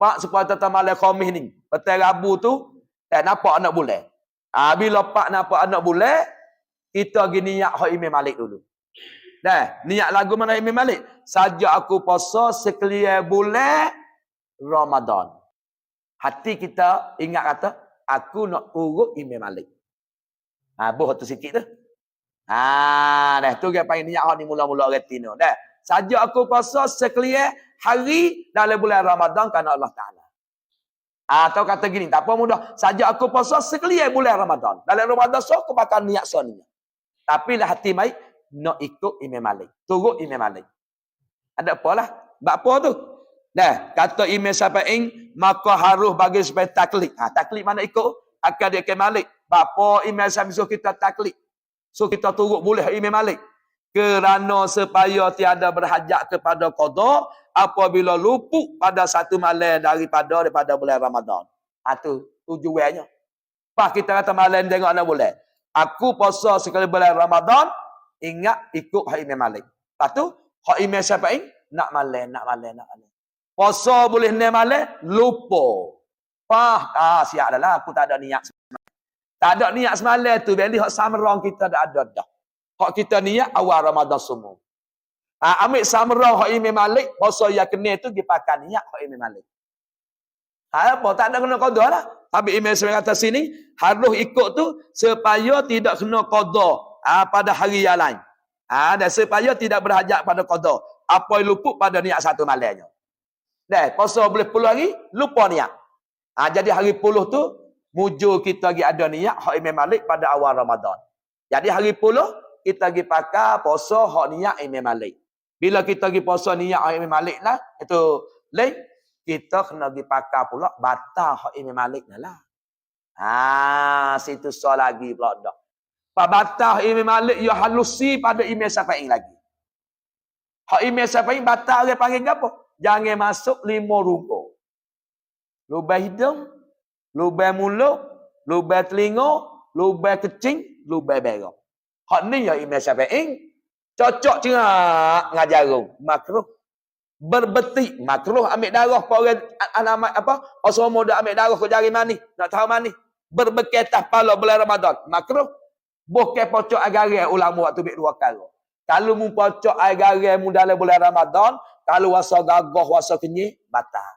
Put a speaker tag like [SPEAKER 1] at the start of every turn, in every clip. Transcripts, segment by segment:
[SPEAKER 1] Pak supaya tetap malam Khamis ni. Betul Rabu tu, nampak anak bulan. Bila Pak nampak anak bulan, kita pergi niat hak Imam Malik dulu. Niat lagu mana Imam Malik? Saja aku puasa sekalian bulan Ramadan. Hati kita ingat kata, aku nak urut Imam Malik. Boh tu sikit tu. Tu dia panggil niat hak ni mula-mula reti tu. Saja aku puasa sekalian hari dalam bulan Ramadan kerana Allah Ta'ala. Atau kata gini, tak apa mudah. Saja aku puasa sekalian bulan Ramadan. Dalam Ramadan so, aku bakal niat soalnya. Tapi lah hati baik, nak ikut Imam Malik. Turut Imam Malik. Ada apa lah? Bak apa tu? Kata Imam Syafi'i, maka harus bagi supaya taklid. Taklid mana ikut? Akan dia ke Malik. Bapa Imam Syafi'i suruh kita taklid. So kita turut boleh Imam Malik. Kerana supaya tiada berhajat kepada qada apabila luput pada satu malam daripada bulan Ramadan. Itu tujuannya. Pas kita kata malam tengok anak bulan. Aku puasa sekali bulan Ramadan, ingat ikut hak Imam Malik. Lepas tu, hak Imam Syafi'i, nak malam. Puasa boleh ni malam, lupa. Siap dah lah, aku tak ada niat semalam. Tak ada niat semalam tu, bila hak samrang kita dah ada dah. Hak kita niat awal Ramadan semua. Ambil samrang hak Imam Malik, puasa yang kena tu dipakai niat hak Imam Malik. Apa? Tak ada kena qada lah. Habis Imam Syafi'i kata sini, harus ikut tu supaya tidak kena qada pada hari yang lain. Dan supaya tidak berhajat pada qada. Apa yang luput pada niat satu malamnya. Puasa boleh 10 hari, lupa niat. Jadi hari 10 tu, mujur kita lagi ada niat hak Imam Malik pada awal Ramadan. Jadi hari 10, kita pergi pakai puasa hak niat Imam Malik. Bila kita pergi puasa niat hak Imam Malik lah, itu lain, kita kena pergi pakai pula batal hak Imam Malik lah. Situ soal lagi pula dah. Pak batal Imam Malik, ya halusi pada Imam Syafi'i lagi. Hak Imam Syafi'i batal dia panggil apa? Jangan masuk 5 ruko. Lubang hidung, lubang mulut, lubang telinga, lubang kecing, lubang berak. Hak ni ya Imam Syafi'i cocok cerak ngajarum makruh. Berbetik makruh ambil darah orang anak apa asrama dak ambil darah ke jari mani nak tahu mani berbeketah pala bulan Ramadan makruh bukan pocok agare ulama waktu bik dua kali. Kalau mu pocok agare mu dalam bulan Ramadan kalau wasa gagah wasa kenyih batal.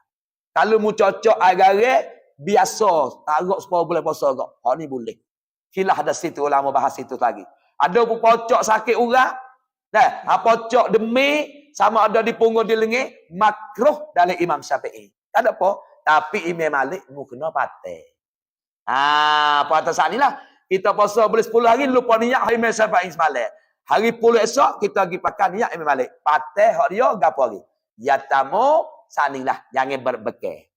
[SPEAKER 1] Kalau mu cocok agare biasa taruk 10 bulan puasa gak hak ni boleh. Khilaf ada situ ulama bahas itu lagi. Ada pun pocok sakit urat. Pocok demik sama ada di punggung di lengan makruh dalam Imam Syafi'i. Tak ada apa. Tapi Imam Malik mu kena patah. Pada saat inilah kita puasa boleh 10 hari lupa niat Imam Syafi'i semalam. Hari 10 esok kita pergi pakai niat Imam Malik. Patah hak dia gapo hari? Ya tamu sanilah jangan berbekeh.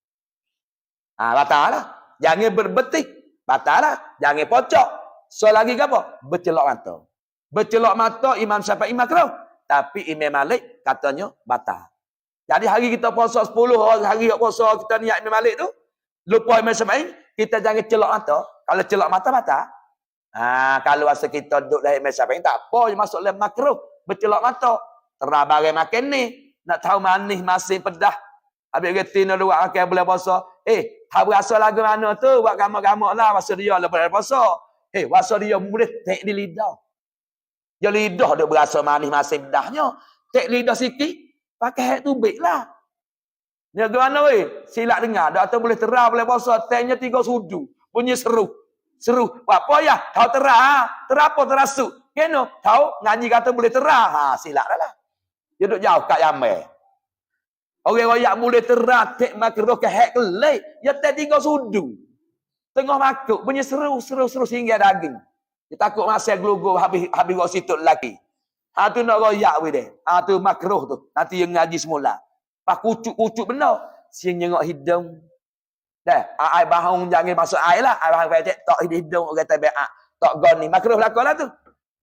[SPEAKER 1] Batal lah. Jangan berbetik. Batal lah. Jangan pocok. So lagi apa? Bercelok mata. Bercelok mata Imam Syafi'i makruh. Tapi Imam Malik katanya batal. Jadi hari kita puasa 10 hari puasa kita niat Imam Malik tu. Lupa Imam Syafi'i. Kita jangan celok mata. Kalau celok mata batal. Kalau masa kita duduk dalam Imam Syafi'i tak apa. Masuk dalam makruh. Bercelok mata. Terabarang makan ni. Nak tahu manis masih pedah. Habis retina dua akan boleh puasa. Tak berasa lagu mana tu. Buat gamak-gamak lah. Masa dia lepas puasa. Masa dia boleh tek di lidah. Ya lidah dia berasa manis masih pedahnya. Tek lidah sikit. Pakai tu baik lah. Ni gimana weh? Silap dengar. Doktor boleh terah boleh puasa. Teknya 3 sudu. Bunyi seru. Seru. Apa ya? Tahu terah. Terah apa terasuk? Kena. Tahu ngaji kata boleh terah. Silap dah lah. Dia duduk jauh kat Yamai. Orang-orang boleh terah. Tek makruh ke hek kelek. Ya tek 3 sudu. Tengah makuk. Bunyi seru. Sehingga daging. Dia takut masa gelugur habis rok situ lelaki. Tu nak royak weh dia. Tu makruh tu. Nanti yang ngaji semula. Pas kucuk-kucuk benar. Siang nyengok hidung. Air bahang jangan masuk air lah. Air bahang pecek. Tak hidung orang tabiat. Tak goni. Makruh lakon lah tu.